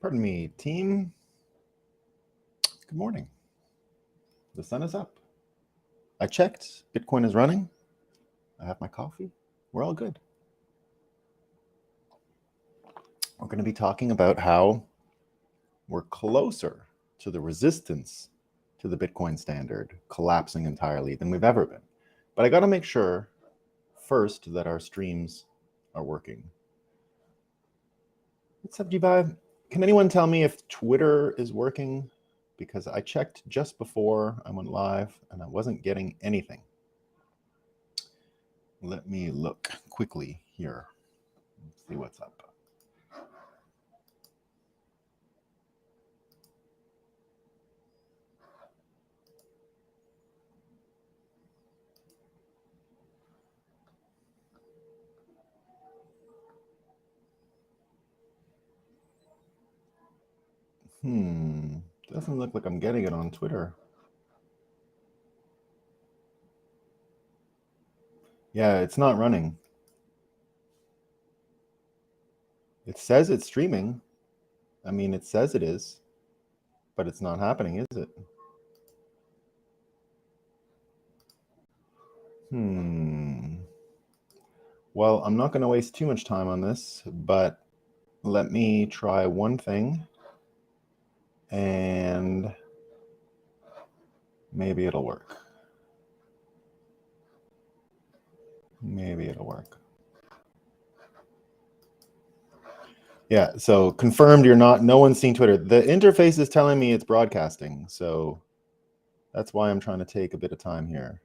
Pardon me, team. Good morning. The sun is up. I checked. Bitcoin is running. I have my coffee. We're all good. We're going to be talking about how we're closer to the resistance to the Bitcoin standard collapsing entirely than we've ever been. But I got to make sure first that our streams are working. What's up, G5? Can anyone tell me if Twitter is working? Because I checked just before I went live and I wasn't getting anything. Let me look quickly here. Let's see what's up. Doesn't look like I'm getting it on Twitter. Yeah, it's not running. It says it's streaming. I mean, it says it is, but it's not happening, is it? Well, I'm not going to waste too much time on this, but let me try one thing and maybe it'll work. Maybe it'll work. Yeah, so confirmed no one's seen Twitter. The interface is telling me it's broadcasting, so that's why I'm trying to take a bit of time here.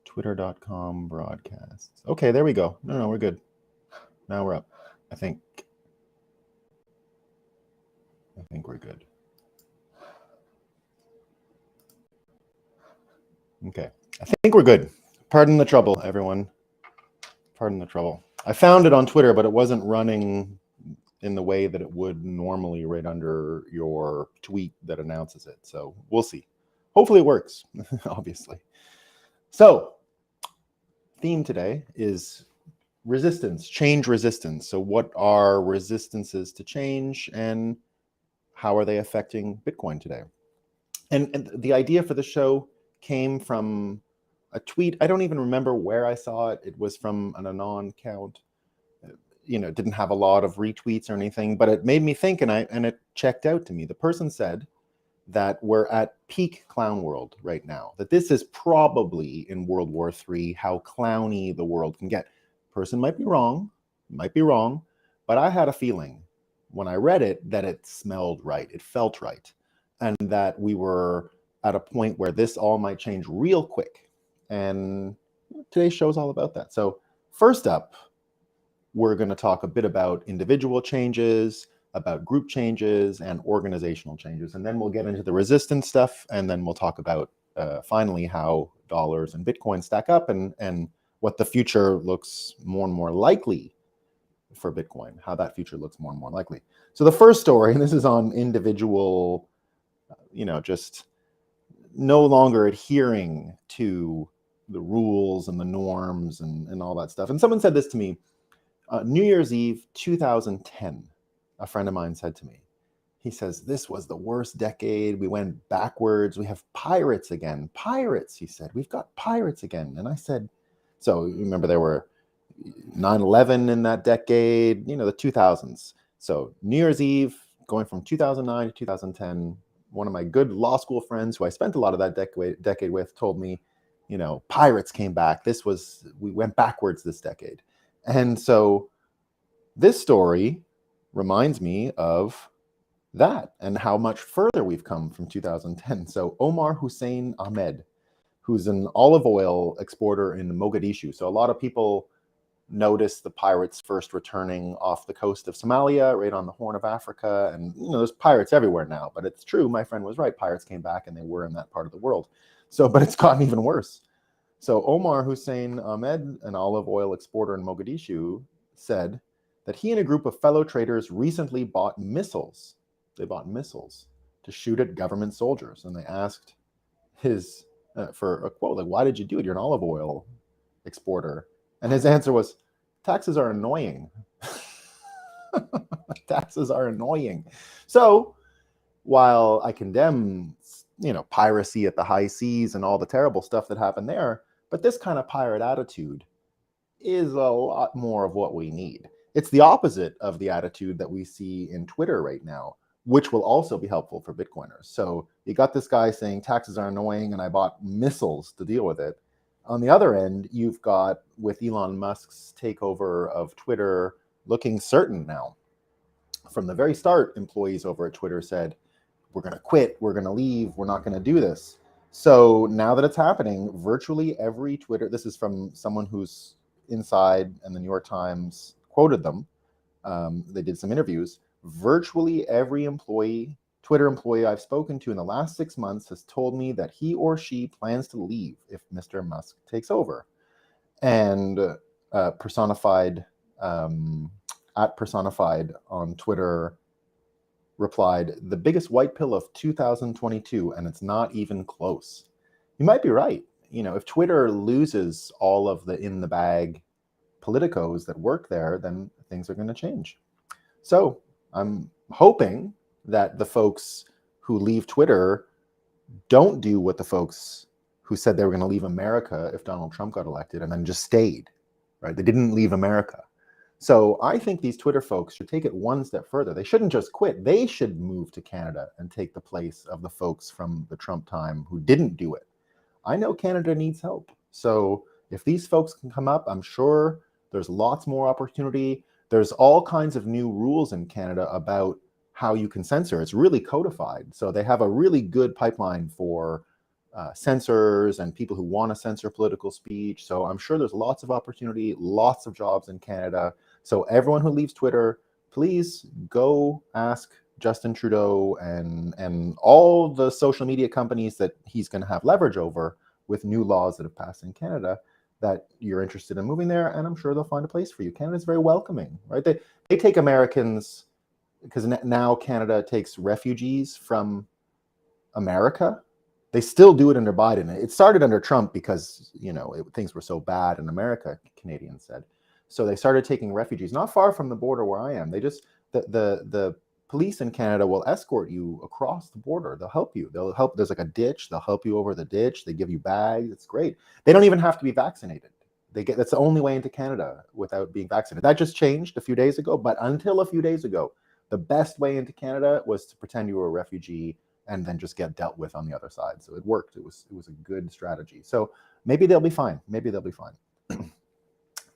Twitter.com broadcasts. Okay, there we go. No, we're good. Now we're up. I think we're good. Okay, I think we're good. Pardon the trouble, everyone. Pardon the trouble. I found it on Twitter, but it wasn't running in the way that it would normally right under your tweet that announces it. So we'll see. Hopefully it works, obviously. So theme today is resistance, change resistance. So what are resistances to change and how are they affecting Bitcoin today? And the idea for the show came from a tweet. I don't even remember where I saw it. It was from an Anon account. It didn't have a lot of retweets or anything, but it made me think, and it checked out to me. The person said that we're at peak clown world right now, that this is probably in World War III, how clowny the world can get. Person might be wrong, but I had a feeling when I read it that it smelled right, it felt right, and that we were at a point where this all might change real quick. And today's show is all about that. So first up, we're going to talk a bit about individual changes, about group changes, and organizational changes. And then we'll get into the resistance stuff, and then we'll talk about, finally, how dollars and Bitcoin stack up and what the future looks more and more likely for Bitcoin, how that future looks more and more likely. So the first story, and this is on individual, just no longer adhering to the rules and the norms and all that stuff. And someone said this to me, New Year's Eve 2010, a friend of mine said to me, he says, this was the worst decade. We went backwards. We have pirates again. Pirates, he said. We've got pirates again. And I said, so you remember there were 9/11 in that decade, the 2000s. So New Year's Eve, going from 2009 to 2010, one of my good law school friends who I spent a lot of that decade with told me, pirates came back. We went backwards this decade. And so this story reminds me of that and how much further we've come from 2010. So Omar Hussein Ahmed, who's an olive oil exporter in Mogadishu. So a lot of people noticed the pirates first returning off the coast of Somalia, right on the Horn of Africa. And, there's pirates everywhere now. But it's true, my friend was right. Pirates came back and they were in that part of the world. But it's gotten even worse. So Omar Hussein Ahmed, an olive oil exporter in Mogadishu, said that he and a group of fellow traders recently bought missiles. They bought missiles to shoot at government soldiers. And they asked for a quote, like, why did you do it? You're an olive oil exporter. And his answer was, taxes are annoying. Taxes are annoying. So while I condemn, piracy at the high seas and all the terrible stuff that happened there, but this kind of pirate attitude is a lot more of what we need. It's the opposite of the attitude that we see in Twitter right now, which will also be helpful for Bitcoiners. So you got this guy saying taxes are annoying and I bought missiles to deal with it. On the other end, you've got, with Elon Musk's takeover of Twitter looking certain now. From the very start, employees over at Twitter said, we're going to quit, we're going to leave, we're not going to do this. So now that it's happening, virtually every Twitter, this is from someone who's inside, and the New York Times quoted them. They did some interviews. Virtually every Twitter employee I've spoken to in the last 6 months has told me that he or she plans to leave if Mr. Musk takes over. And Personified on Twitter replied, the biggest white pill of 2022, and it's not even close. You might be right. If Twitter loses all of the in the bag politicos that work there, then things are going to change. So I'm hoping that the folks who leave Twitter don't do what the folks who said they were going to leave America if Donald Trump got elected and then just stayed, right? They didn't leave America. So I think these Twitter folks should take it one step further. They shouldn't just quit. They should move to Canada and take the place of the folks from the Trump time who didn't do it. I know Canada needs help. So if these folks can come up, I'm sure there's lots more opportunity. There's all kinds of new rules in Canada about how you can censor. It's really codified. So they have a really good pipeline for censors and people who want to censor political speech. So I'm sure there's lots of opportunity, lots of jobs in Canada. So everyone who leaves Twitter, please go ask Justin Trudeau and all the social media companies that he's going to have leverage over with new laws that have passed in Canada that you're interested in moving there, and I'm sure they'll find a place for you. Canada's very welcoming, right? They take Americans, because now Canada takes refugees from America. They still do it under Biden. It started under Trump because, things were so bad in America, Canadians said. So they started taking refugees, not far from the border where I am. They just, the police in Canada will escort you across the border. They'll help you. They'll help. There's like a ditch. They'll help you over the ditch. They give you bags. It's great. They don't even have to be vaccinated. That's the only way into Canada without being vaccinated. That just changed a few days ago. But until a few days ago, the best way into Canada was to pretend you were a refugee and then just get dealt with on the other side. So it worked. It was a good strategy. So maybe they'll be fine.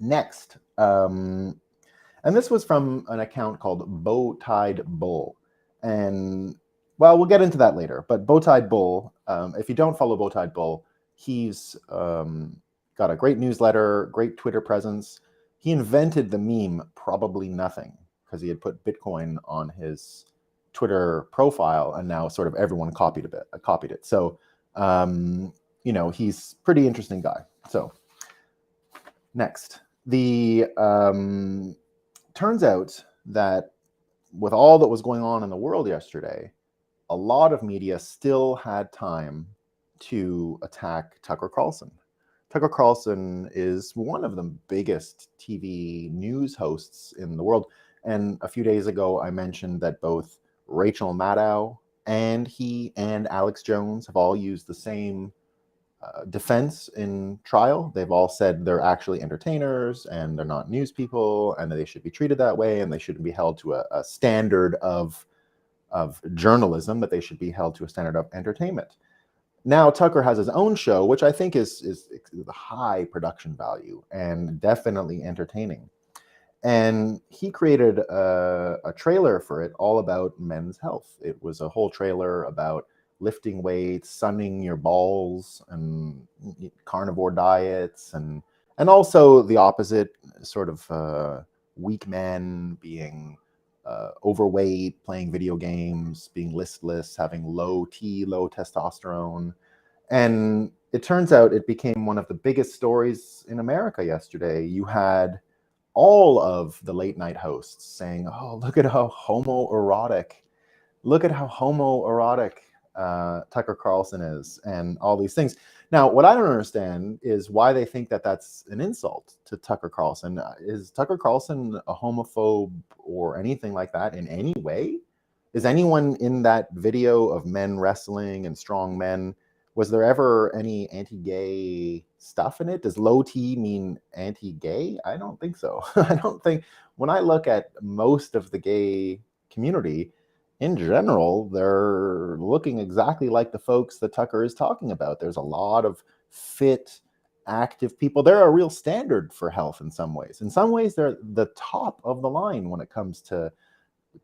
Next, and this was from an account called Bow-Tied Bull. And, well, we'll get into that later. But Bow-Tied Bull, if you don't follow Bow-Tied Bull, he's got a great newsletter, great Twitter presence. He invented the meme, probably nothing, because he had put Bitcoin on his Twitter profile, and now sort of everyone copied it. So, he's a pretty interesting guy. So, next. Turns out that with all that was going on in the world yesterday, a lot of media still had time to attack Tucker Carlson. Tucker Carlson is one of the biggest TV news hosts in the world. And a few days ago, I mentioned that both Rachel Maddow and he and Alex Jones have all used the same defense in trial. They've all said they're actually entertainers and they're not news people, and that they should be treated that way, and they shouldn't be held to a standard of journalism, that they should be held to a standard of entertainment. Now Tucker has his own show, which I think is the high production value and definitely entertaining. And he created a trailer for it all about men's health. It was a whole trailer about lifting weights, sunning your balls, and carnivore diets, and also the opposite, sort of weak men being overweight, playing video games, being listless, having low testosterone. And it turns out it became one of the biggest stories in America yesterday. You had all of the late night hosts saying, oh, look at how homoerotic Tucker Carlson is, and all these things. Now, what I don't understand is why they think that that's an insult to Tucker Carlson. Is Tucker Carlson a homophobe or anything like that in any way? Is anyone in that video of men wrestling and strong men, was there ever any anti-gay stuff in it? Does low T mean anti-gay? I don't think so. I don't think, when I look at most of the gay community, in general, they're looking exactly like the folks that Tucker is talking about. There's a lot of fit, active people. They're a real standard for health in some ways. In some ways, they're the top of the line when it comes to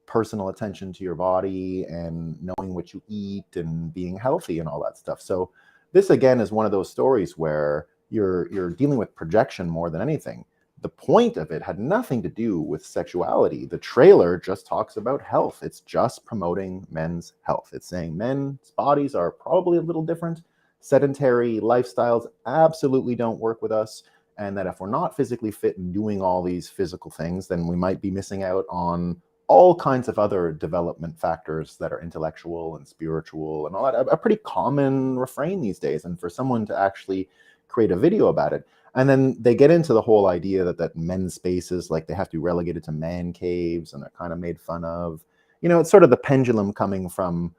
personal attention to your body and knowing what you eat and being healthy and all that stuff. So this, again, is one of those stories where you're dealing with projection more than anything. The point of it had nothing to do with sexuality. The trailer just talks about health. It's just promoting men's health. It's saying men's bodies are probably a little different. Sedentary lifestyles absolutely don't work with us. And that if we're not physically fit and doing all these physical things, then we might be missing out on all kinds of other development factors that are intellectual and spiritual and all that. A pretty common refrain these days. And for someone to actually create a video about it, and then they get into the whole idea that men's spaces, like they have to be relegated to man caves, and they're kind of made fun of. You know, it's sort of the pendulum coming from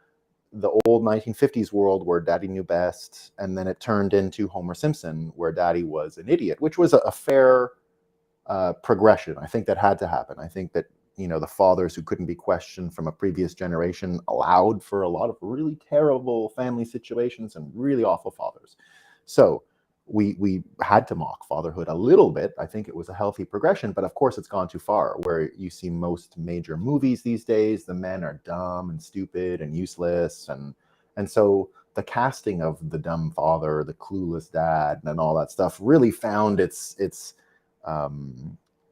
the old 1950s world where daddy knew best, and then it turned into Homer Simpson, where daddy was an idiot, which was a fair progression. I think that had to happen. I think that, you know, the fathers who couldn't be questioned from a previous generation allowed for a lot of really terrible family situations and really awful fathers. So we had to mock fatherhood a little bit. I think it was a healthy progression, but of course it's gone too far, where you see most major movies these days, the men are dumb and stupid and useless. And so the casting of the dumb father, the clueless dad, and all that stuff really found its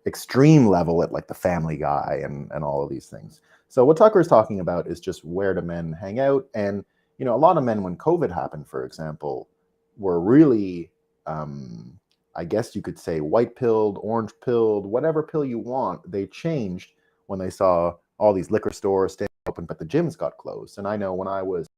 extreme level at like the Family Guy and all of these things. So what Tucker is talking about is just where do men hang out. And, you know, a lot of men, when COVID happened, for example, were really, I guess you could say, white pilled, orange pilled, whatever pill you want. They changed when they saw all these liquor stores staying open, but the gyms got closed. And I know when I was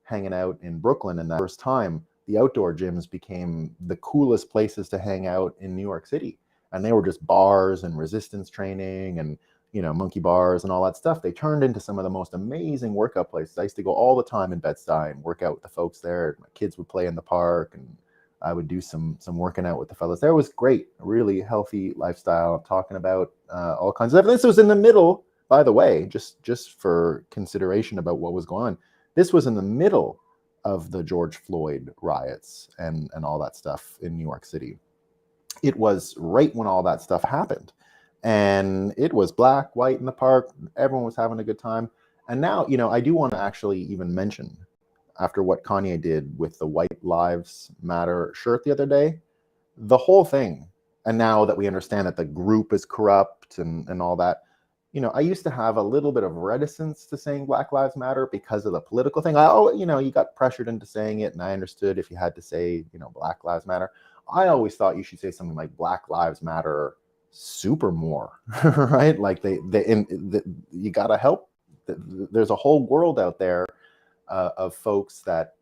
hanging out in Brooklyn in that first time, the outdoor gyms became the coolest places to hang out in New York City. And they were just bars and resistance training and, you know, monkey bars and all that stuff. They turned into some of the most amazing workout places. I used to go all the time in Bed-Stuy and work out with the folks there. My kids would play in the park, and I would do some working out with the fellas there. It was great, a really healthy lifestyle. Talking about all kinds of stuff. This was in the middle, by the way, just for consideration about what was going on. This was in the middle of the George Floyd riots and all that stuff in New York City. It was right when all that stuff happened. And it was black, white in the park. Everyone was having a good time. And now, you know, I do want to actually even mention, after what Kanye did with the White Lives Matter shirt the other day, the whole thing. And now that we understand that the group is corrupt and all that, you know, I used to have a little bit of reticence to saying Black Lives Matter because of the political thing. You know, you got pressured into saying it, and I understood if you had to say, you know, Black Lives Matter. I always thought you should say something like Black Lives Matter super more, right? Like you got to help. There's a whole world out there of folks that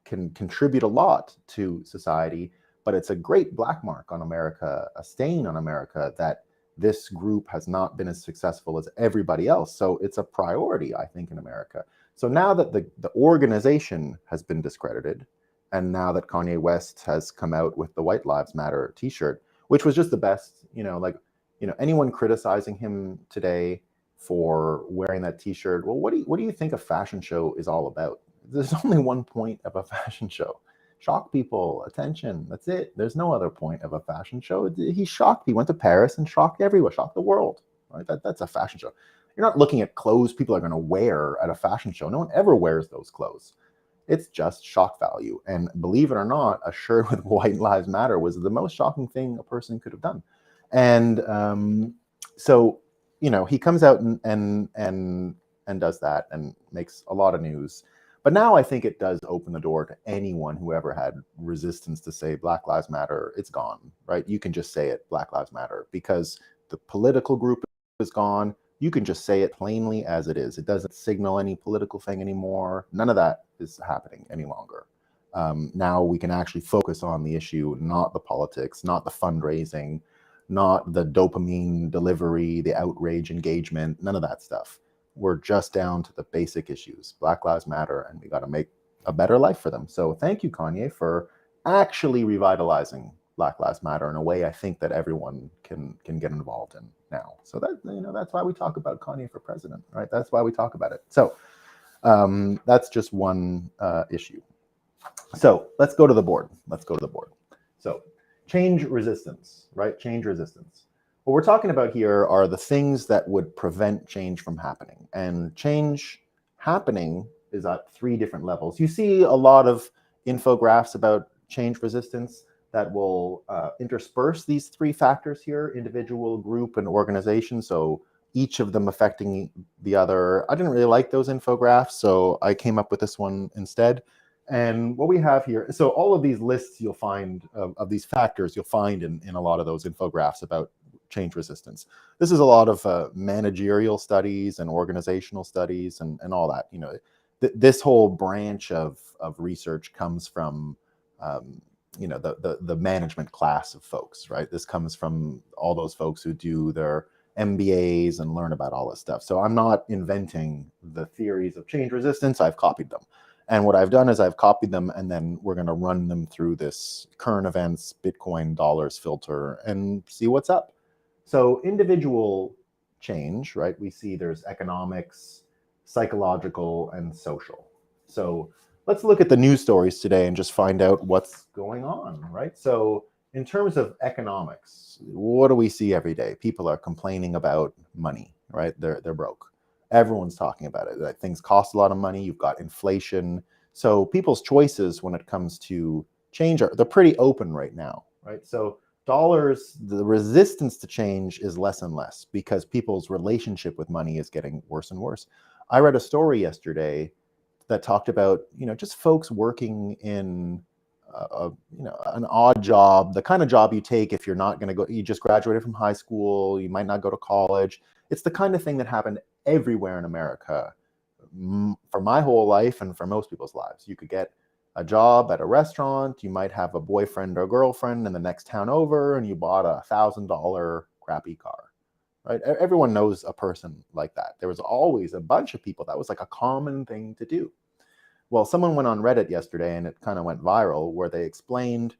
can contribute a lot to society, but it's a great black mark on America, a stain on America, that this group has not been as successful as everybody else. So it's a priority, I think, in America. So now that the organization has been discredited, and now that Kanye West has come out with the White Lives Matter t-shirt, which was just the best, you know, like, you know, anyone criticizing him today for wearing that t-shirt, well, what do you think a fashion show is all about? There's only one point of a fashion show: shock people, attention. That's it. There's no other point of a fashion show. He shocked. He went to Paris and shocked everyone, shocked the world. Right? That's a fashion show. You're not looking at clothes people are going to wear at a fashion show. No one ever wears those clothes. It's just shock value. And believe it or not, a shirt with White Lives Matter was the most shocking thing a person could have done. And so, you know, he comes out and does that and makes a lot of news. But now I think it does open the door to anyone who ever had resistance to say Black Lives Matter. It's gone, right? You can just say it, Black Lives Matter, because the political group is gone. You can just say it plainly as it is. It doesn't signal any political thing anymore. None of that is happening any longer. Now we can actually focus on the issue, not the politics, not the fundraising, not the dopamine delivery, the outrage engagement, none of that stuff. We're just down to the basic issues. Black Lives Matter, and we got to make a better life for them. So thank you, Kanye, for actually revitalizing Black Lives Matter in a way I think that everyone can get involved in now. So that, that's why we talk about Kanye for president, right? That's why we talk about it. So that's just one issue. So let's go to the board. So change resistance, right? Change resistance. What we're talking about here are the things that would prevent change from happening. And change happening is at 3 different levels. You see a lot of infographics about change resistance that will intersperse these 3 factors here: individual, group, and organization. So each of them affecting the other. I didn't really like those infographics, so I came up with this one instead. And what we have here, so all of these lists you'll find of these factors, you'll find in a lot of those infographics about change resistance. This is a lot of managerial studies and organizational studies and all that. This whole branch of research comes from the management class of folks, right? This comes from all those folks who do their MBAs and learn about all this stuff. So I'm not inventing the theories of change resistance. I've copied them. And what I've done is I've copied them, and then we're going to run them through this current events, Bitcoin, dollars filter, and see what's up. So individual change, right? We see there's economics, psychological, and social. So let's look at the news stories today and just find out what's going on, right? So in terms of economics, what do we see every day? People are complaining about money, right? They're broke. Everyone's talking about it. That things cost a lot of money. You've got inflation. So people's choices when it comes to change they're pretty open right now, right? So dollars, the resistance to change is less and less because people's relationship with money is getting worse and worse. I read a story yesterday that talked about, just folks working in an odd job, the kind of job you take if you're not going to go, you just graduated from high school, you might not go to college. It's the kind of thing that happened everywhere in America for my whole life and for most people's lives. You could get a job at a restaurant, you might have a boyfriend or girlfriend in the next town over, and you bought a $1,000 crappy car, right? Everyone knows a person like that. There was always a bunch of people. That was like a common thing to do. Well, someone went on Reddit yesterday and it kind of went viral where they explained,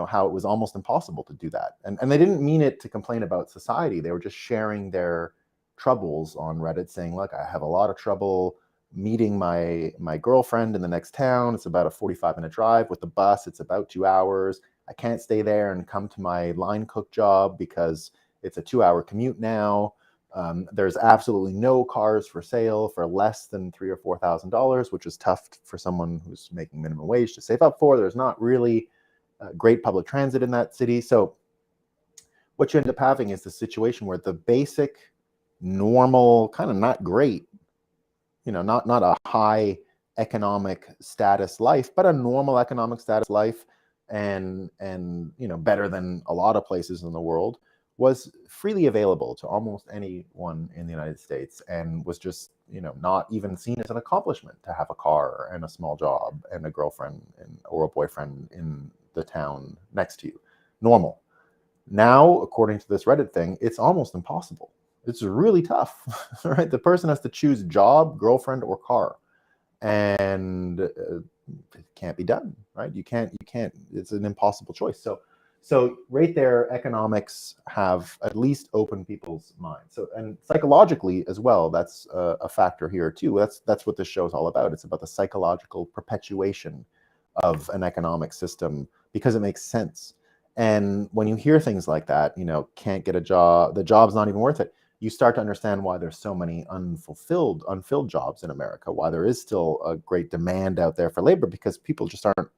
how it was almost impossible to do that. And they didn't mean it to complain about society. They were just sharing their troubles on Reddit, saying, look, I have a lot of trouble meeting my girlfriend in the next town. It's about a 45-minute drive. With the bus, it's about 2 hours. I can't stay there and come to my line cook job because it's a 2-hour commute now. There's absolutely no cars for sale for less than $3,000 or $4,000, which is tough for someone who's making minimum wage to save up for. There's not really great public transit in that city. So what you end up having is the situation where the basic, normal, kind of not great, not a high economic status life, but a normal economic status life and better than a lot of places in the world, was freely available to almost anyone in the United States, and was just, not even seen as an accomplishment to have a car and a small job and a girlfriend or a boyfriend in the town next to you. Normal. Now, according to this Reddit thing, it's almost impossible. It's really tough, right? The person has to choose job, girlfriend, or car, and it can't be done, right? You can't. It's an impossible choice. So right there, economics have at least opened people's minds. So, and psychologically as well, that's a factor here too. That's what this show is all about. It's about the psychological perpetuation of an economic system because it makes sense. And when you hear things like that, can't get a job, the job's not even worth it, you start to understand why there's so many unfilled jobs in America, why there is still a great demand out there for labor, because people just aren't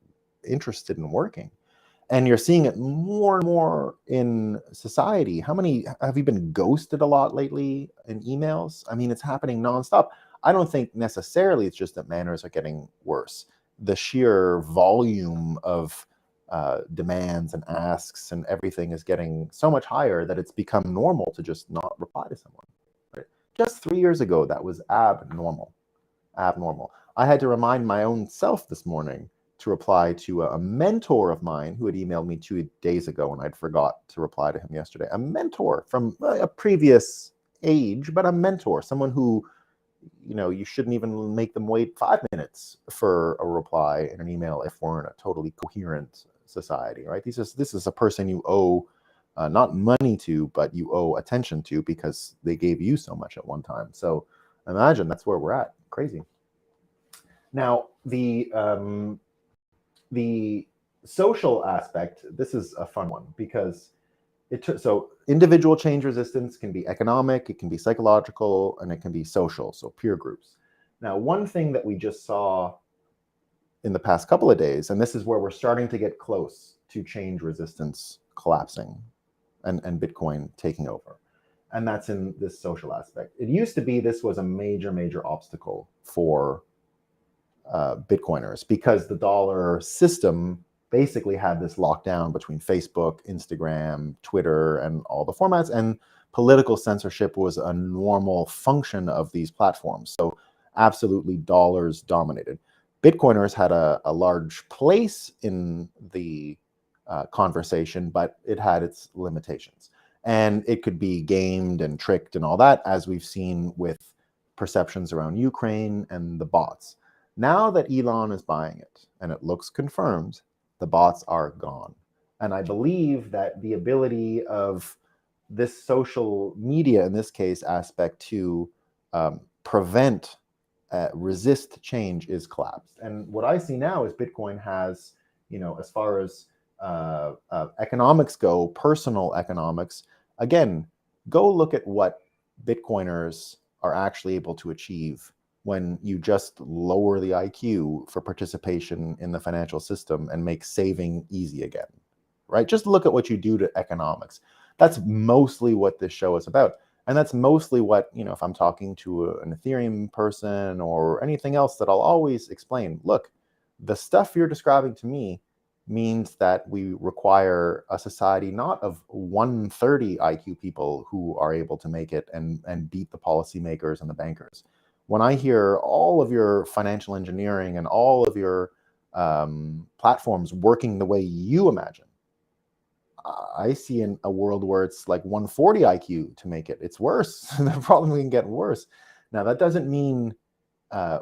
interested in working. And you're seeing it more and more in society. How many have you been ghosted a lot lately in emails? I mean, it's happening nonstop. I don't think necessarily it's just that manners are getting worse. The sheer volume of demands and asks and everything is getting so much higher that it's become normal to just not reply to someone. Right? just 3 years ago, that was abnormal. I had to remind my own self this morning to reply to a mentor of mine who had emailed me 2 days ago, and I'd forgot to reply to him yesterday. A mentor from a previous age, but a mentor, someone who, you shouldn't even make them wait 5 minutes for a reply in an email if we're in a totally coherent society, right? This is a person you owe not money to, but you owe attention to because they gave you so much at one time. So imagine that's where we're at. Crazy. Now, the social aspect, this is a fun one because so individual change resistance can be economic, it can be psychological, and it can be social, so peer groups. Now, one thing that we just saw in the past couple of days, and this is where we're starting to get close to change resistance collapsing and Bitcoin taking over, and that's in this social aspect. It used to be this was a major obstacle for Bitcoiners because the dollar system basically had this lockdown between Facebook, Instagram, Twitter, and all the formats, and political censorship was a normal function of these platforms. So absolutely dollars dominated. Bitcoiners had a large place in the conversation, but it had its limitations. And it could be gamed and tricked and all that, as we've seen with perceptions around Ukraine and the bots. Now that Elon is buying it, and it looks confirmed, the bots are gone. And I believe that the ability of this social media, in this case, aspect to prevent, resist change is collapsed. And what I see now is Bitcoin has, as far as economics go, personal economics, again, go look at what Bitcoiners are actually able to achieve when you just lower the IQ for participation in the financial system and make saving easy again, right? Just look at what you do to economics. That's mostly what this show is about. And that's mostly what, if I'm talking to an Ethereum person or anything else, that I'll always explain, look, the stuff you're describing to me means that we require a society not of 130 IQ people who are able to make it and beat the policymakers and the bankers. When I hear all of your financial engineering and all of your platforms working the way you imagine, I see in a world where it's like 140 IQ to make it. It's worse. The problem can get worse. Now, that doesn't mean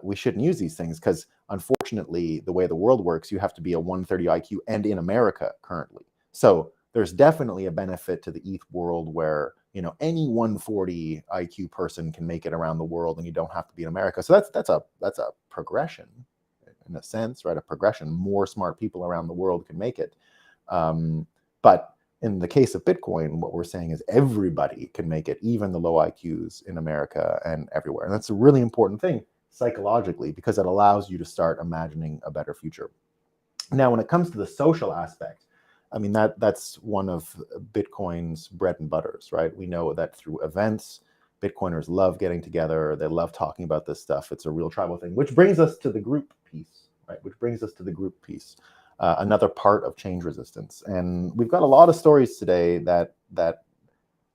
we shouldn't use these things, because unfortunately, the way the world works, you have to be a 130 IQ and in America currently. So there's definitely a benefit to the ETH world where, any 140 IQ person can make it around the world and you don't have to be in America. So that's a progression in a sense, right? A progression. More smart people around the world can make it. But in the case of Bitcoin, what we're saying is everybody can make it, even the low IQs in America and everywhere. And that's a really important thing psychologically, because it allows you to start imagining a better future. Now, when it comes to the social aspect, I mean, that's one of Bitcoin's bread and butters, right? We know that through events, Bitcoiners love getting together. They love talking about this stuff. It's a real tribal thing, which brings us to the group piece, right? Another part of change resistance. And we've got a lot of stories today that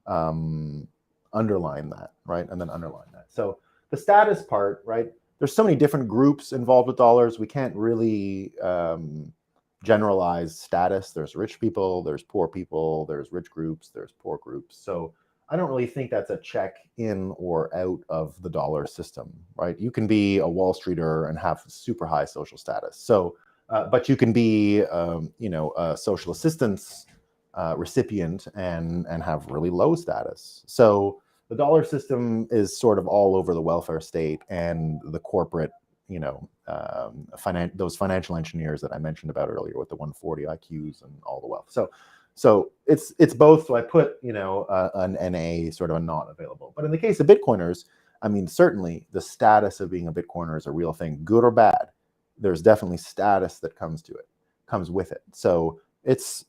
underline that, right? And then underline that. So the status part, right? There's so many different groups involved with dollars. We can't really generalize status. There's rich people, there's poor people, there's rich groups, there's poor groups. So I don't really think that's a check in or out of the dollar system, right? You can be a Wall Streeter and have super high social status. So, but you can be, a social assistance recipient and have really low status. So the dollar system is sort of all over the welfare state and the corporate, those financial engineers that I mentioned about earlier with the 140 IQs and all the wealth. So it's both. So I put, an NA, sort of a not available. But in the case of Bitcoiners, I mean, certainly the status of being a Bitcoiner is a real thing, good or bad. There's definitely status that comes with it. So it's,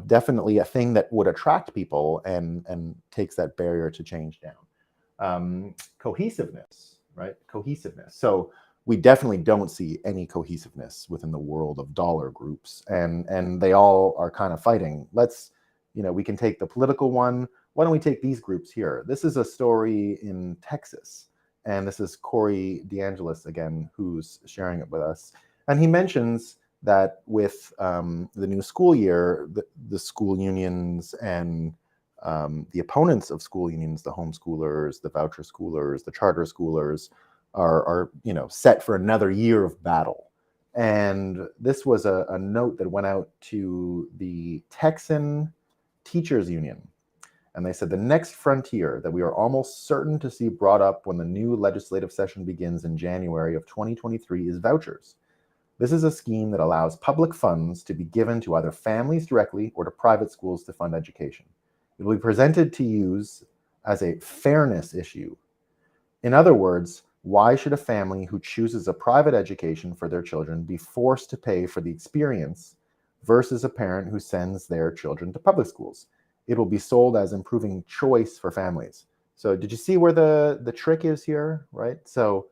definitely a thing that would attract people and takes that barrier to change down. Cohesiveness, right? Cohesiveness. So we definitely don't see any cohesiveness within the world of dollar groups, and they all are kind of fighting. We can take the political one. why don't we take these groups here? This is a story in Texas, and this is Corey DeAngelis again, who's sharing it with us. And he mentions that with the new school year, the school unions and the opponents of school unions, the homeschoolers, the voucher schoolers, the charter schoolers, are set for another year of battle. And this was a note that went out to the Texan Teachers Union. And they said the next frontier that we are almost certain to see brought up when the new legislative session begins in January of 2023 is vouchers. This is a scheme that allows public funds to be given to either families directly or to private schools to fund education. It will be presented to use as a fairness issue. In other words, why should a family who chooses a private education for their children be forced to pay for the experience versus a parent who sends their children to public schools? It will be sold as improving choice for families. So did you see where the trick is here, right? So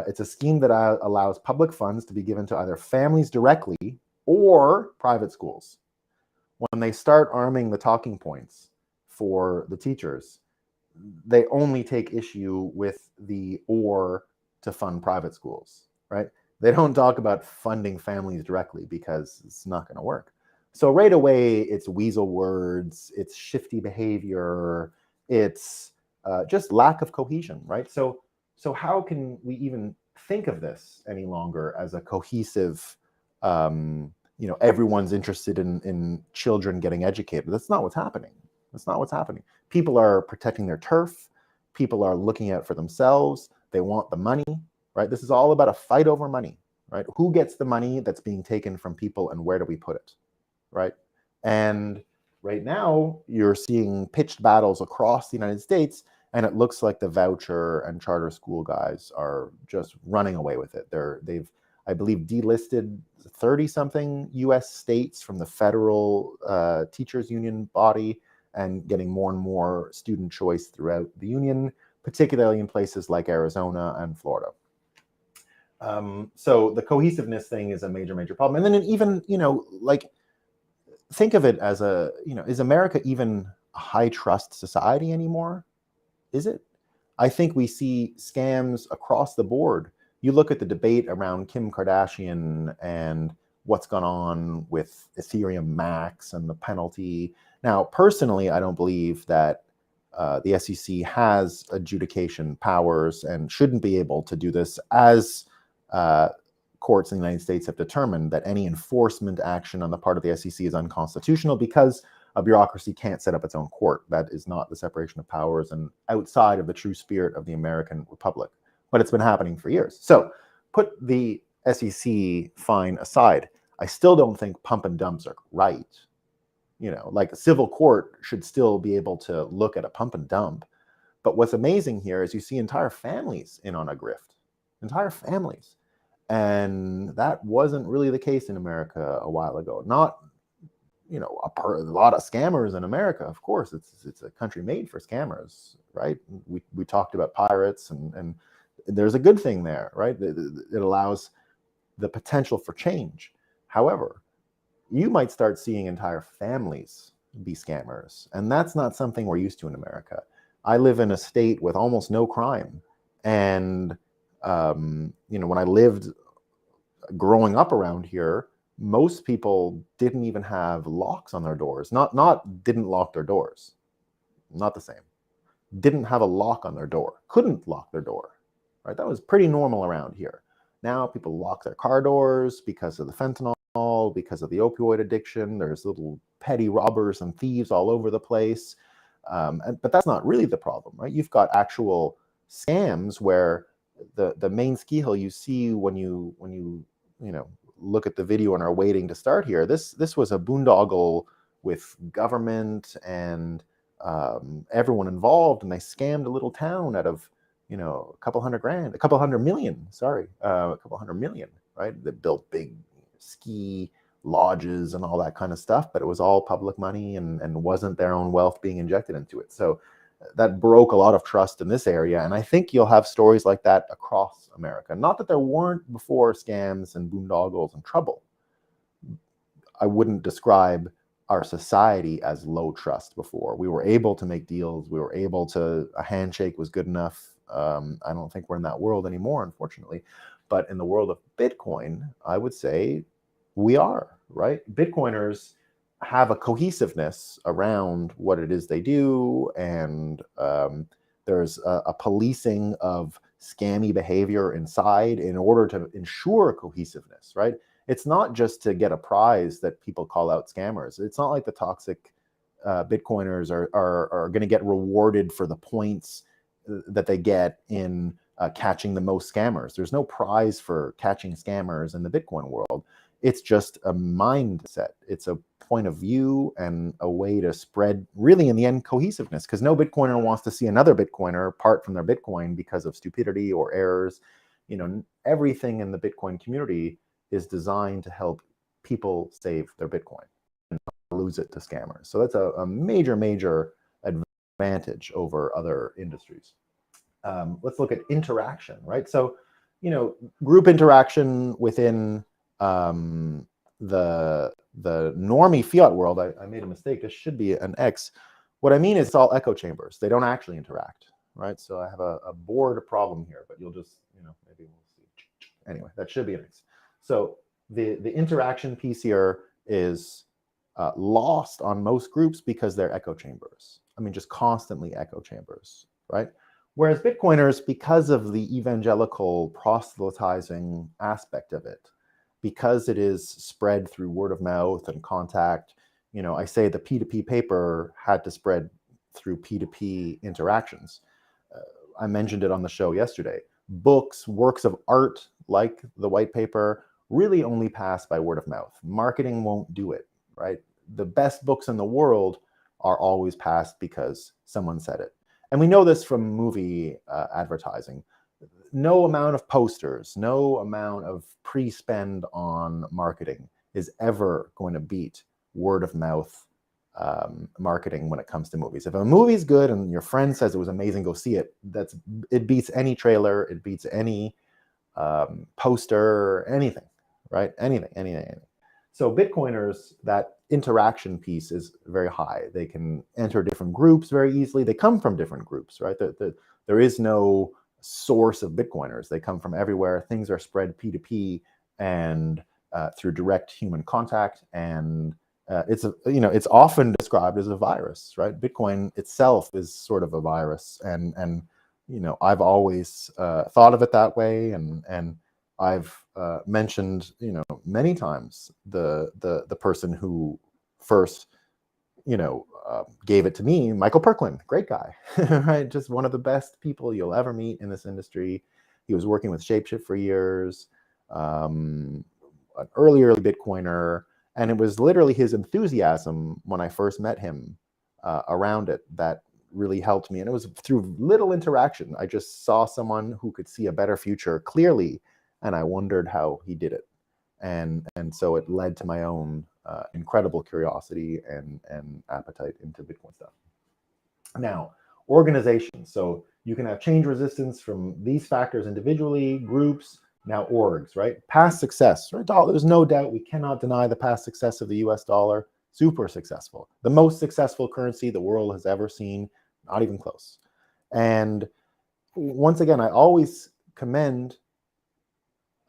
it's a scheme that allows public funds to be given to either families directly or private schools. When they start arming the talking points for the teachers, they only take issue with the or to fund private schools, right? They don't talk about funding families directly because it's not going to work. So right away, it's weasel words, it's shifty behavior, it's just lack of cohesion, right? So how can we even think of this any longer as a cohesive, everyone's interested in children getting educated? That's not what's happening. That's not what's happening. People are protecting their turf. People are looking out for themselves. They want the money, right? This is all about a fight over money, right? Who gets the money that's being taken from people and where do we put it, right? And right now you're seeing pitched battles across the United States, and it looks like the voucher and charter school guys are just running away with it. They've, I believe, delisted 30-something US states from the federal teachers union body, and getting more and more student choice throughout the union, particularly in places like Arizona and Florida. So the cohesiveness thing is a major, major problem. And then even, think of it as is America even a high trust society anymore? Is it? I think we see scams across the board. You look at the debate around Kim Kardashian and what's gone on with Ethereum Max and the penalty. Now, personally, I don't believe that the SEC has adjudication powers and shouldn't be able to do this, as courts in the United States have determined that any enforcement action on the part of the SEC is unconstitutional because a bureaucracy can't set up its own court. That is not the separation of powers and outside of the true spirit of the American Republic. But it's been happening for years. So put the SEC fine aside. I still don't think pump and dumps are right. Like a civil court should still be able to look at a pump and dump. But what's amazing here is you see entire families in on a grift. Entire families. And that wasn't really the case in America a while ago. Not, a lot of scammers in America, of course. It's a country made for scammers, right? We talked about pirates, and there's a good thing there, right? It allows the potential for change. However, you might start seeing entire families be scammers, and that's not something we're used to in America. I live in a state with almost no crime, and when I lived growing up around here, most people didn't even have locks on their doors. Not didn't lock their doors, not the same. Didn't have a lock on their door, couldn't lock their door, right? That was pretty normal around here. Now people lock their car doors because of the fentanyl, because of the opioid addiction. There's little petty robbers and thieves all over the place. But that's not really the problem, right? You've got actual scams where the main ski hill you see when you look at the video and are waiting to start here. This was a boondoggle with government and everyone involved, and they scammed a little town out of a couple hundred million, right? They built big ski lodges and all that kind of stuff, but it was all public money and wasn't their own wealth being injected into it. So that broke a lot of trust in this area. And I think you'll have stories like that across America. Not that there weren't before scams and boondoggles and trouble. I wouldn't describe our society as low trust before. We were able to make deals. We were able to, a handshake was good enough. I don't think we're in that world anymore, unfortunately. But in the world of Bitcoin, I would say we are, right? Bitcoiners have a cohesiveness around what it is they do, and there's a policing of scammy behavior inside in order to ensure cohesiveness, right? It's not just to get a prize that people call out scammers. It's not like the toxic Bitcoiners are going to get rewarded for the points that they get in catching the most scammers. There's no prize for catching scammers in the Bitcoin world. It's just a mindset. It's a point of view and a way to spread, really, in the end, cohesiveness, because no Bitcoiner wants to see another Bitcoiner part from their Bitcoin because of stupidity or errors. You know, everything in the Bitcoin community is designed to help people save their Bitcoin and not lose it to scammers. So that's a major, major advantage over other industries. Let's look at interaction, right? So, you know, group interaction within the normie fiat world. I made a mistake. This should be an X. What I mean is it's all echo chambers. They don't actually interact, right? So I have a board problem here, but you'll just, you know, maybe we'll see. Anyway, that should be an X. So the interaction piece here is lost on most groups because they're echo chambers. I mean, just constantly echo chambers, right? Whereas Bitcoiners, because of the evangelical proselytizing aspect of it, because it is spread through word of mouth and contact, you know, I say the P2P paper had to spread through P2P interactions. I mentioned it on the show yesterday. Books, works of art like the white paper really only pass by word of mouth. Marketing won't do it, right? The best books in the world are always passed because someone said it. And we know this from movie advertising. No amount of posters, no amount of pre-spend on marketing is ever going to beat word of mouth marketing when it comes to movies. If a movie's good and your friend says it was amazing, go see it. It beats any trailer, it beats any poster, anything, right? Anything. So Bitcoiners, that interaction piece is very high. They can enter different groups very easily. They come from different groups, right? There is no source of Bitcoiners. They come from everywhere. Things are spread P2P and through direct human contact. And it's often described as a virus, right? Bitcoin itself is sort of a virus. And you know, I've always thought of it that way. And I've mentioned, you know, many times the person who first, you know, gave it to me, Michael Perklin, great guy, right? Just one of the best people you'll ever meet in this industry. He was working with Shapeshift for years, an early Bitcoiner, and it was literally his enthusiasm when I first met him around it that really helped me. And it was through little interaction. I just saw someone who could see a better future clearly, and I wondered how he did it. And so it led to my own incredible curiosity and appetite into Bitcoin stuff. Now, organization. So you can have change resistance from these factors individually, groups, now orgs, right? Past success, right? There's no doubt, we cannot deny the past success of the US dollar. Super successful. The most successful currency the world has ever seen, not even close. And once again, I always commend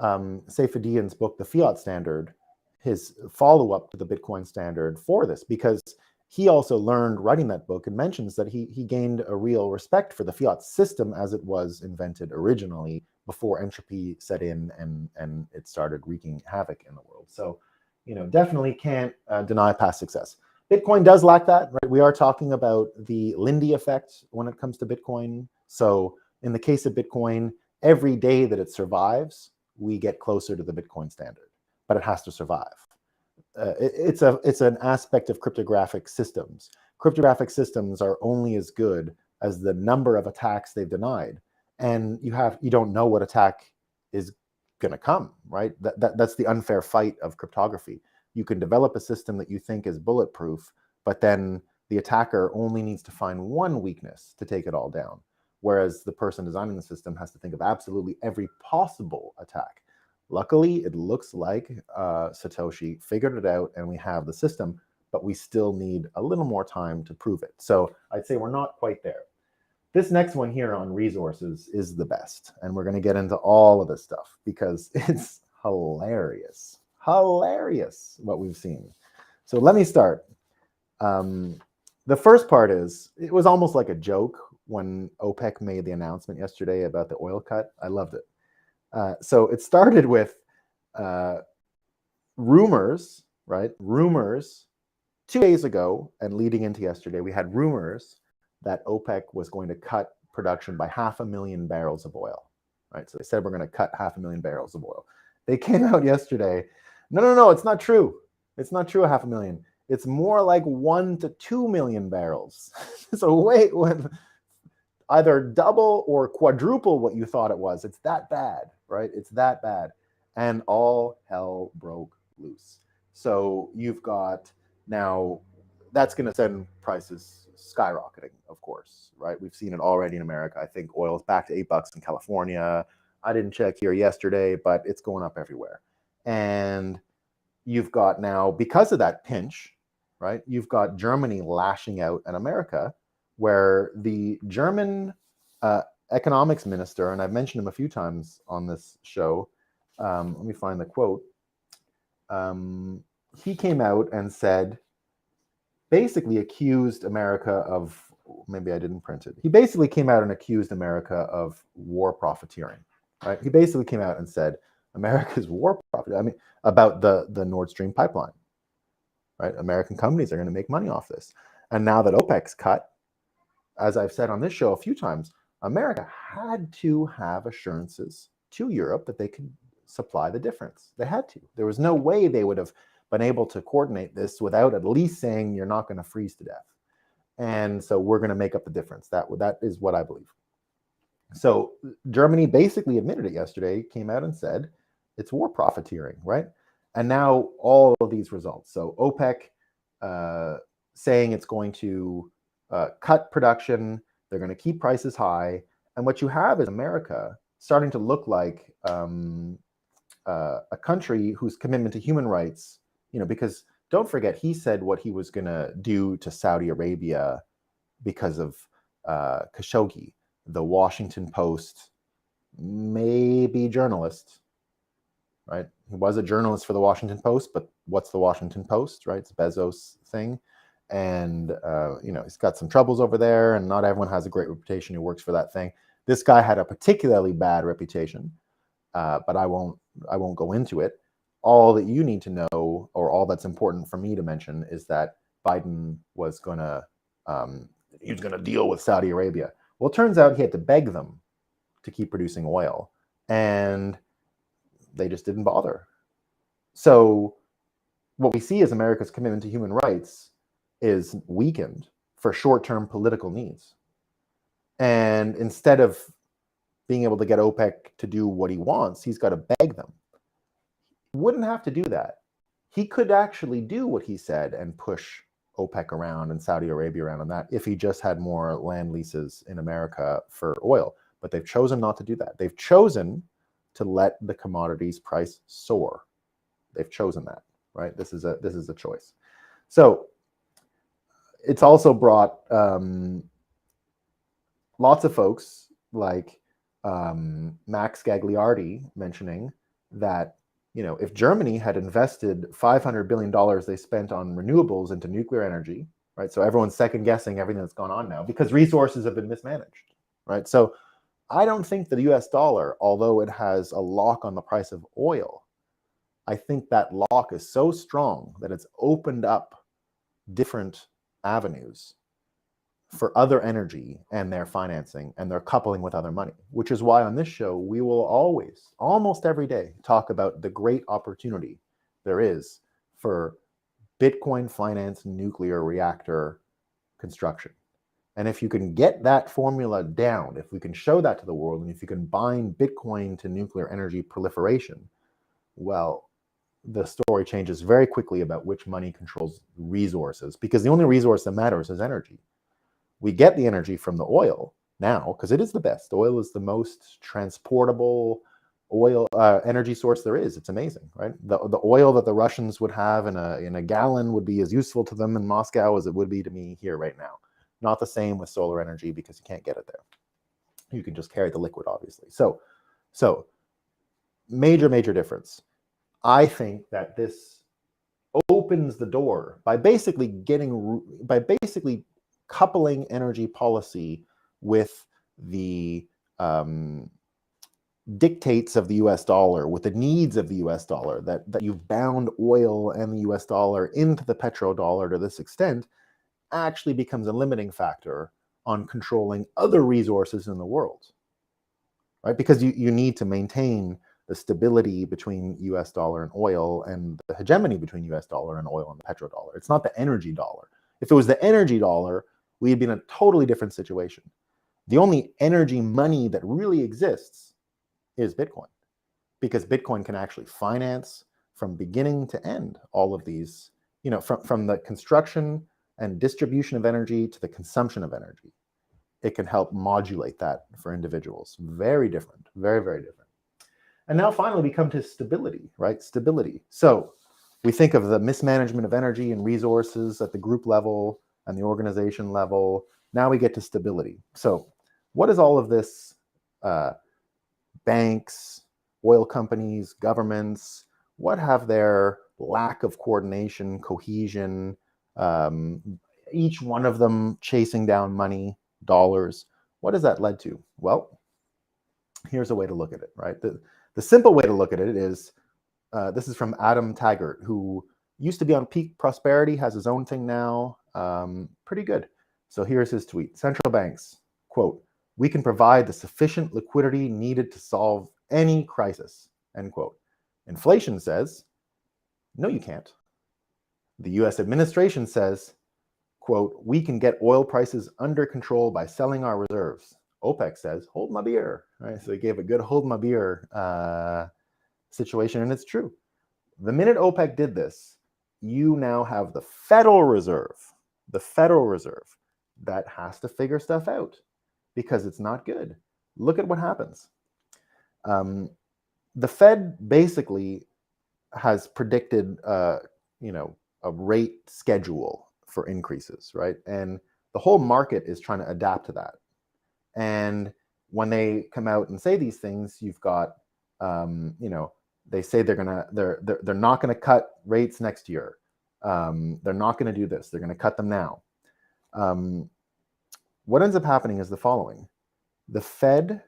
Saifedean's book, The Fiat Standard, his follow-up to the Bitcoin standard for this, because he also learned writing that book and mentions that he gained a real respect for the fiat system as it was invented originally before entropy set in and it started wreaking havoc in the world. So, you know, definitely can't deny past success. Bitcoin does lack that, right? We are talking about the Lindy effect when it comes to Bitcoin. So in the case of Bitcoin, every day that it survives, we get closer to the Bitcoin standard, but it has to survive. It's an aspect of cryptographic systems. Cryptographic systems are only as good as the number of attacks they've denied, and you don't know what attack is going to come, right? That's the unfair fight of cryptography. You can develop a system that you think is bulletproof, but then the attacker only needs to find one weakness to take it all down, whereas the person designing the system has to think of absolutely every possible attack. Luckily, it looks like Satoshi figured it out and we have the system, but we still need a little more time to prove it. So I'd say we're not quite there. This next one here on resources is the best, and we're going to get into all of this stuff because it's hilarious what we've seen. So let me start. The first part is, it was almost like a joke when OPEC made the announcement yesterday about the oil cut. I loved it. So it started with rumors, right? Rumors 2 days ago and leading into yesterday, we had rumors that OPEC was going to cut production by 500,000 barrels of oil, right? So they said we're going to cut 500,000 barrels of oil. They came out yesterday. No, it's not true. It's not true, 500,000. It's more like 1 to 2 million barrels. So wait, either double or quadruple what you thought it was. It's that bad, right? It's that bad. And all hell broke loose. So you've got now, that's going to send prices skyrocketing, of course, right? We've seen it already in America. I think oil is back to $8 in California. I didn't check here yesterday, but it's going up everywhere. And you've got now, because of that pinch, right, you've got Germany lashing out at America, where the German economics minister, and I've mentioned him a few times on this show, let me find the quote. He came out and said, basically accused America of, maybe I didn't print it. He basically came out and accused America of war profiteering, right? He basically came out and said, America's war profiteering, I mean, about the Nord Stream pipeline, right? American companies are going to make money off this. And now that OPEC's cut, as I've said on this show a few times, America had to have assurances to Europe that they could supply the difference. They had to. There was no way they would have been able to coordinate this without at least saying you're not going to freeze to death. And so we're going to make up the difference. That is what I believe. So Germany basically admitted it yesterday, came out and said it's war profiteering, right? And now all of these results. So OPEC saying it's going to cut production, they're going to keep prices high. And what you have is America starting to look like a country whose commitment to human rights, because don't forget, he said what he was going to do to Saudi Arabia because of Khashoggi, the Washington Post, maybe journalist, right? He was a journalist for the Washington Post, but what's the Washington Post, right? It's Bezos' thing. And, he's got some troubles over there, and not everyone has a great reputation who works for that thing. This guy had a particularly bad reputation, but I won't go into it. All that you need to know, or all that's important for me to mention, is that Biden was going to deal with Saudi Arabia. Well, it turns out he had to beg them to keep producing oil, and they just didn't bother. So what we see is America's commitment to human rights is weakened for short-term political needs. And instead of being able to get OPEC to do what he wants, he's got to beg them. He wouldn't have to do that. He could actually do what he said and push OPEC around and Saudi Arabia around on that if he just had more land leases in America for oil. But they've chosen not to do that. They've chosen to let the commodities price soar. They've chosen that, right? This is a choice. So it's also brought lots of folks like Max Gagliardi mentioning that, if Germany had invested $500 billion they spent on renewables into nuclear energy, right? So everyone's second guessing everything that's gone on now because resources have been mismanaged, right? So I don't think the US dollar, although it has a lock on the price of oil, I think that lock is so strong that it's opened up different avenues for other energy and their financing and their coupling with other money, which is why on this show, we will always, almost every day, talk about the great opportunity there is for Bitcoin financed nuclear reactor construction. And if you can get that formula down, if we can show that to the world, and if you can bind Bitcoin to nuclear energy proliferation, well, the story changes very quickly about which money controls resources, because the only resource that matters is energy. We get the energy from the oil now because it is the best. Oil is the most transportable, oil energy source there is. It's amazing, right? The oil that the Russians would have in a gallon would be as useful to them in Moscow as it would be to me here right now. Not the same with solar energy because you can't get it there. You can just carry the liquid, obviously. So major difference. I think that this opens the door by basically coupling energy policy with the dictates of the US dollar, with the needs of the US dollar, that you've bound oil and the US dollar into the petrodollar to this extent, actually becomes a limiting factor on controlling other resources in the world, right? Because you need to maintain the stability between US dollar and oil and the hegemony between US dollar and oil and the petrodollar. It's not the energy dollar. If it was the energy dollar, we'd be in a totally different situation. The only energy money that really exists is Bitcoin, because Bitcoin can actually finance from beginning to end all of these, from the construction and distribution of energy to the consumption of energy. It can help modulate that for individuals. Very different, very different. And now finally we come to stability, right? Stability. So we think of the mismanagement of energy and resources at the group level and the organization level. Now we get to stability. So what is all of this? Banks, oil companies, governments, what have their lack of coordination, cohesion, each one of them chasing down money, dollars, what has that led to? Well, here's a way to look at it, right? The simple way to look at it is, this is from Adam Taggart, who used to be on Peak Prosperity, has his own thing now, pretty good. So here's his tweet. Central banks, quote, "We can provide the sufficient liquidity needed to solve any crisis," end quote. Inflation says, no, you can't. The US administration says, quote, "We can get oil prices under control by selling our reserves." OPEC says, hold my beer, right? So he gave a good hold my beer situation, and it's true. The minute OPEC did this, you now have the Federal Reserve that has to figure stuff out because it's not good. Look at what happens. The Fed basically has predicted, a rate schedule for increases, right? And the whole market is trying to adapt to that. And when they come out and say these things, you've got, they say they're not gonna cut rates next year. They're not gonna do this. They're gonna cut them now. What ends up happening is the following. The Fed,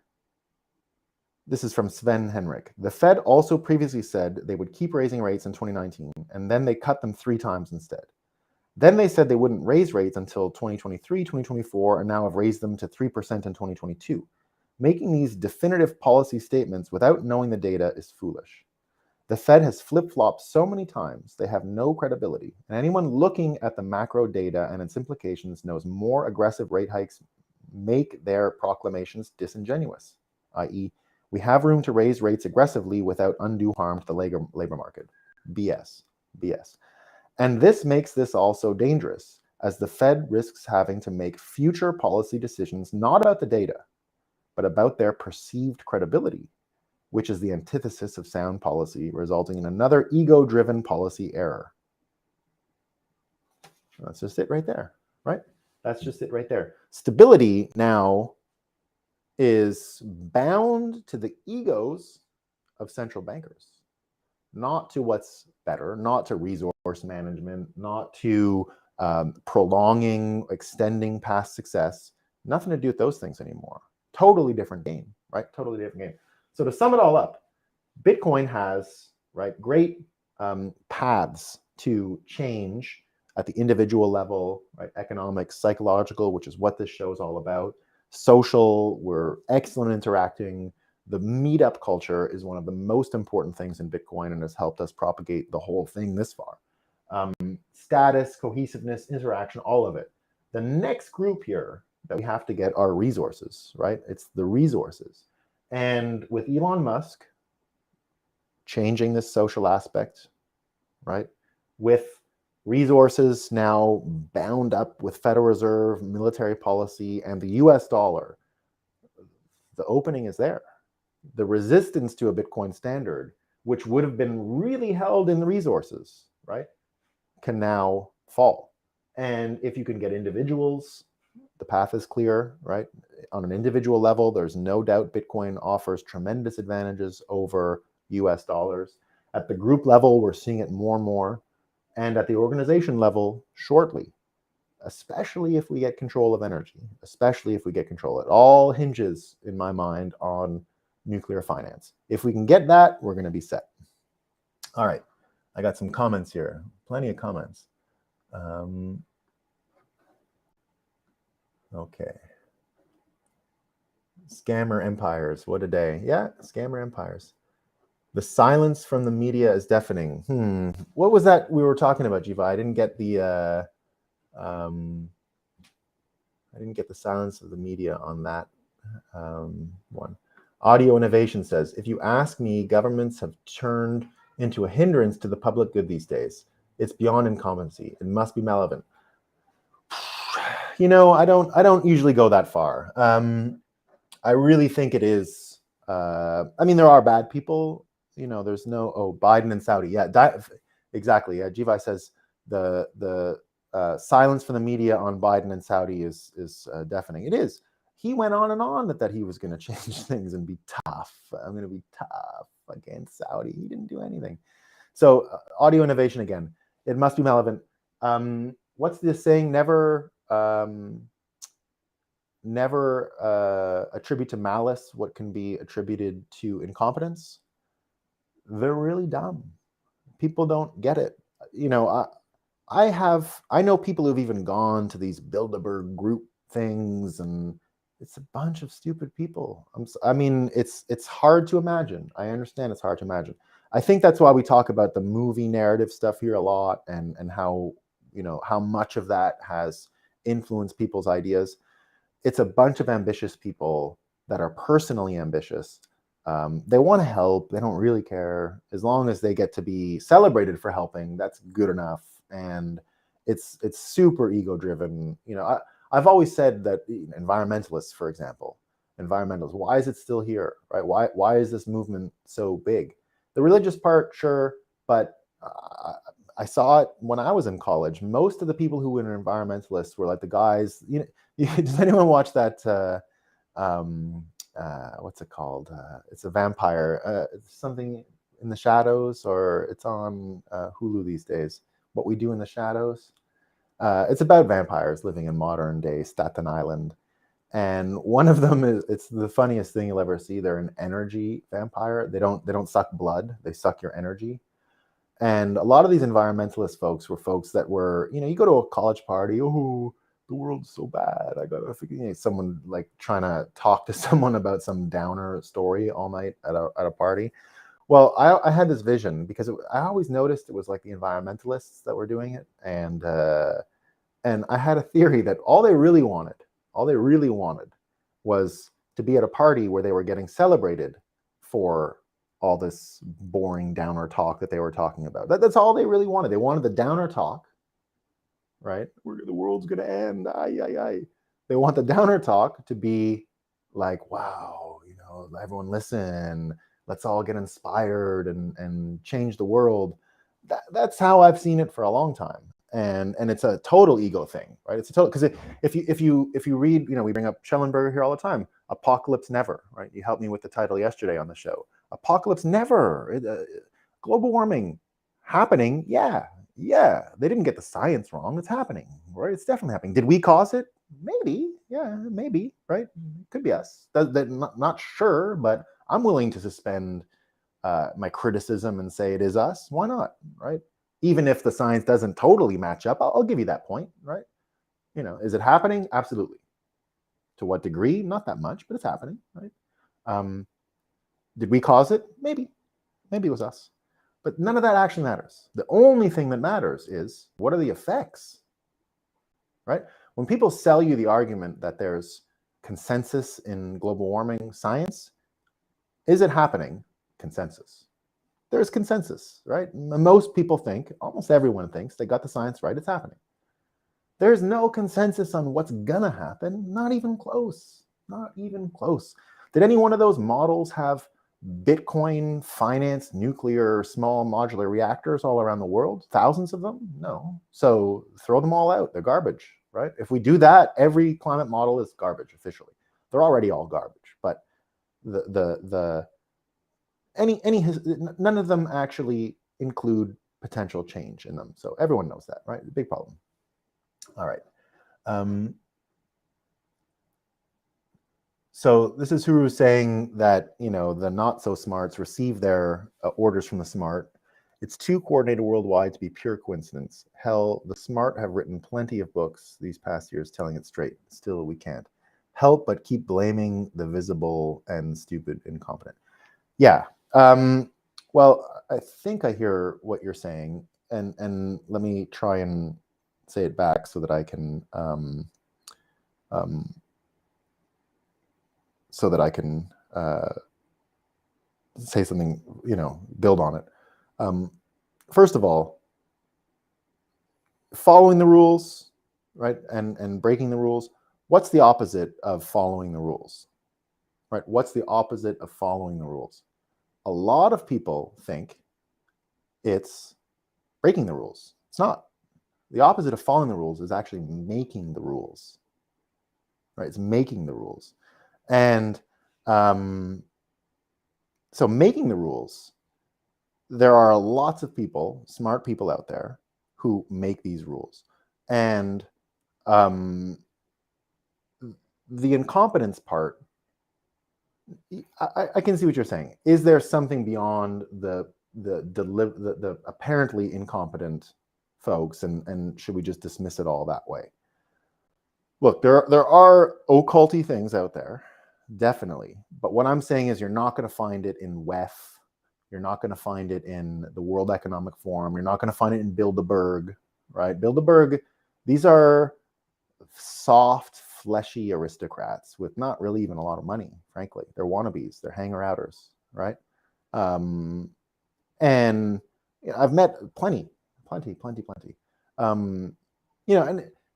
this is from Sven Henrik. The Fed also previously said they would keep raising rates in 2019, and then they cut them 3 times instead. Then they said they wouldn't raise rates until 2023, 2024, and now have raised them to 3% in 2022. Making these definitive policy statements without knowing the data is foolish. The Fed has flip-flopped so many times, they have no credibility. And anyone looking at the macro data and its implications knows more aggressive rate hikes make their proclamations disingenuous, i.e., we have room to raise rates aggressively without undue harm to the labor market. BS. And this makes this also dangerous, as the Fed risks having to make future policy decisions not about the data, but about their perceived credibility, which is the antithesis of sound policy, resulting in another ego-driven policy error. That's just it right there, right? That's just it right there. Stability now is bound to the egos of central bankers, not to what's better, not to resource management, not to prolonging, extending past success. Nothing to do with those things anymore. Totally different game, right? Totally different game. So to sum it all up, Bitcoin has, right, great paths to change at the individual level, right? Economic, psychological, which is what this show is all about. Social, we're excellent interacting. The meetup culture is one of the most important things in Bitcoin and has helped us propagate the whole thing this far. Status, cohesiveness, interaction, all of it. The next group here that we have to get are resources, right? It's the resources. And with Elon Musk changing this social aspect, right? With resources now bound up with Federal Reserve, military policy, and the US dollar, the opening is there. the resistance to a Bitcoin standard, which would have been really held in the resources, right, can now fall. And if you can get individuals, the path is clear, right? On an individual level, there's no doubt Bitcoin offers tremendous advantages over US dollars. At the group level, we're seeing it more and more. And at the organization level, shortly, especially if we get control of energy, especially if we get control. It all hinges, in my mind, on nuclear finance. If we can get that, we're going to be set. All right. I got some comments here. Plenty of comments. Okay. Scammer empires. What a day. Yeah, scammer empires. The silence from the media is deafening. What was that we were talking about, Jiva? I didn't get the silence of the media on that one. Audio Innovation says, if you ask me, governments have turned into a hindrance to the public good these days. It's beyond incumbency. It must be malevolent. You know, I don't usually go that far. I really think it is. I mean, there are bad people. You know, there's no Biden and Saudi. Yeah, exactly. Jiva says the silence from the media on Biden and Saudi is deafening. It is. He went on and on that he was going to change things and be tough. I'm going to be tough against Saudi. He didn't do anything. So Audio Innovation again. It must be malevolent. What's this saying? Never attribute to malice what can be attributed to incompetence. They're really dumb. People don't get it. You know, I know people who've even gone to these Bilderberg group things, and it's a bunch of stupid people. I mean, it's hard to imagine. I understand it's hard to imagine. I think that's why we talk about the movie narrative stuff here a lot, and how, you know, how much of that has influenced people's ideas. It's a bunch of ambitious people that are personally ambitious. They want to help. They don't really care. As long as they get to be celebrated for helping, that's good enough. And it's super ego driven. You know, I've always said that environmentalists, for example, why is it still here, right? Why is this movement so big? The religious part, sure, but I saw it when I was in college. Most of the people who were environmentalists were like the guys. You know, does anyone watch that? What's it called? It's a vampire. It's something in the shadows, or it's on Hulu these days. What We Do in the Shadows. It's about vampires living in modern day Staten Island, and one of them it's the funniest thing you'll ever see. They're an energy vampire. They don't suck blood. They suck your energy. And a lot of these environmentalist folks were folks that were, you know, you go to a college party, oh, the world's so bad. I gotta figure, someone like trying to talk to someone about some downer story all night at a party. Well, I had this vision because I always noticed it was like the environmentalists that were doing it, and I had a theory that all they really wanted was to be at a party where they were getting celebrated for all this boring downer talk that they were talking about. That's all they really wanted. They wanted the downer talk, right? The world's gonna end. They want the downer talk to be like, wow, you know, everyone listen, let's all get inspired and change the world. That's how I've seen it for a long time. And it's a total ego thing, right? It's a total, because if you read, you know, we bring up Schellenberger here all the time. Apocalypse Never, right? You helped me with the title yesterday on the show. Apocalypse Never. Global warming happening. Yeah. They didn't get the science wrong. It's happening, right? It's definitely happening. Did we cause it? Maybe. Yeah, maybe, right? Could be us. Not sure, but I'm willing to suspend my criticism and say it is us. Why not, right? Even if the science doesn't totally match up, I'll give you that point, right? You know, is it happening? Absolutely. To what degree? Not that much, but it's happening, right? Did we cause it? Maybe it was us. But none of that actually matters. The only thing that matters is, what are the effects, right? When people sell you the argument that there's consensus in global warming science, is it happening? Consensus. There's consensus, right? Most people think, almost everyone thinks, they got the science right, it's happening. There's no consensus on what's gonna happen, not even close, not even close. Did any one of those models have Bitcoin finance nuclear small modular reactors all around the world? Thousands of them? No. So throw them all out. They're garbage, right? If we do that, every climate model is garbage officially. They're already all garbage, but none of them actually include potential change in them. So everyone knows that, right? Big problem. All right. So this is Huru saying that, the not so smarts receive their orders from the smart. It's too coordinated worldwide to be pure coincidence. Hell, the smart have written plenty of books these past years telling it straight. Still, we can't help but keep blaming the visible and stupid incompetent. Yeah. Well, I think I hear what you're saying, and let me try and say it back so that I can say something, build on it. First of all, following the rules, right, and breaking the rules. What's the opposite of following the rules, right? What's the opposite of following the rules? A lot of people think it's breaking the rules. It's not. The opposite of following the rules is actually making the rules, right? It's making the rules. And so making the rules, there are lots of people, smart people out there who make these rules. And the incompetence part, I can see what you're saying. Is there something beyond the apparently incompetent folks, and should we just dismiss it all that way? Look, there are occulty things out there, definitely. But what I'm saying is you're not going to find it in WEF. You're not going to find it in the World Economic Forum. You're not going to find it in Bilderberg, right? Bilderberg, these are soft, fleshy aristocrats with not really even a lot of money, frankly. They're wannabes. They're hanger-outers, right? And I've met plenty. And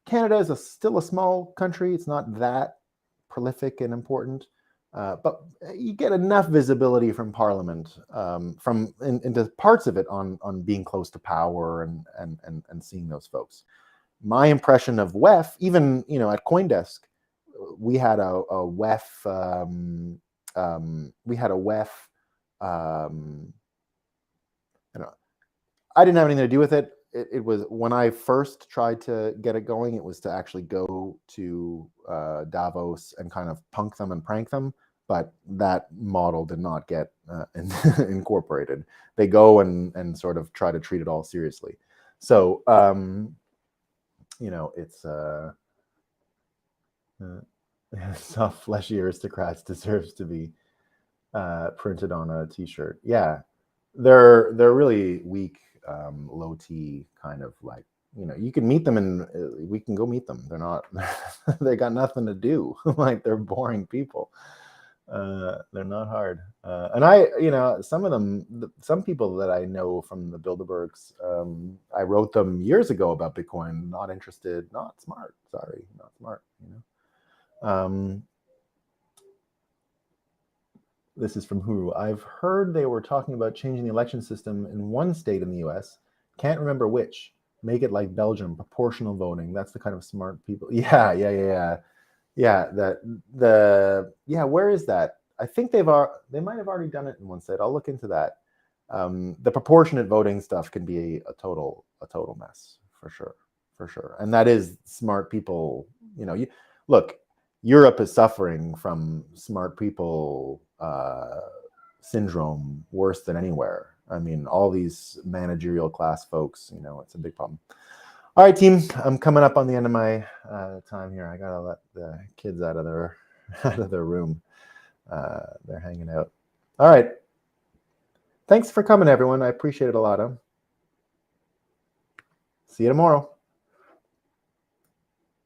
Canada is still a small country. It's not that prolific and important, but you get enough visibility from Parliament, into parts of it on being close to power and seeing those folks. My impression of WEF, even at CoinDesk, we had a WEF. I didn't have anything to do with it. It was when I first tried to get it going, it was to actually go to Davos and kind of punk them and prank them. But that model did not get incorporated. They go and sort of try to treat it all seriously. So, it's soft, fleshy aristocrats deserves to be printed on a T-shirt. Yeah, they're really weak. Low T kind of like, you can meet them and we can go meet them. They're not, they got nothing to do. Like, they're boring people. They're not hard. And some people that I know from the Bilderbergs, I wrote them years ago about Bitcoin, not interested, not smart. Sorry, not smart, This is from Huru. I've heard they were talking about changing the election system in one state in the US. Can't remember which. Make it like Belgium, proportional voting. That's the kind of smart people. Yeah. Where is that? I think they might have already done it in one state. I'll look into that. The proportionate voting stuff can be a total mess, for sure. And that is smart people. Look, Europe is suffering from smart people syndrome worse than anywhere. I mean, all these managerial class folks, it's a big problem. All right, team, I'm coming up on the end of my time here. I gotta let the kids out of their room. They're hanging out. All right. Thanks for coming, everyone. I appreciate it a lot. See you tomorrow.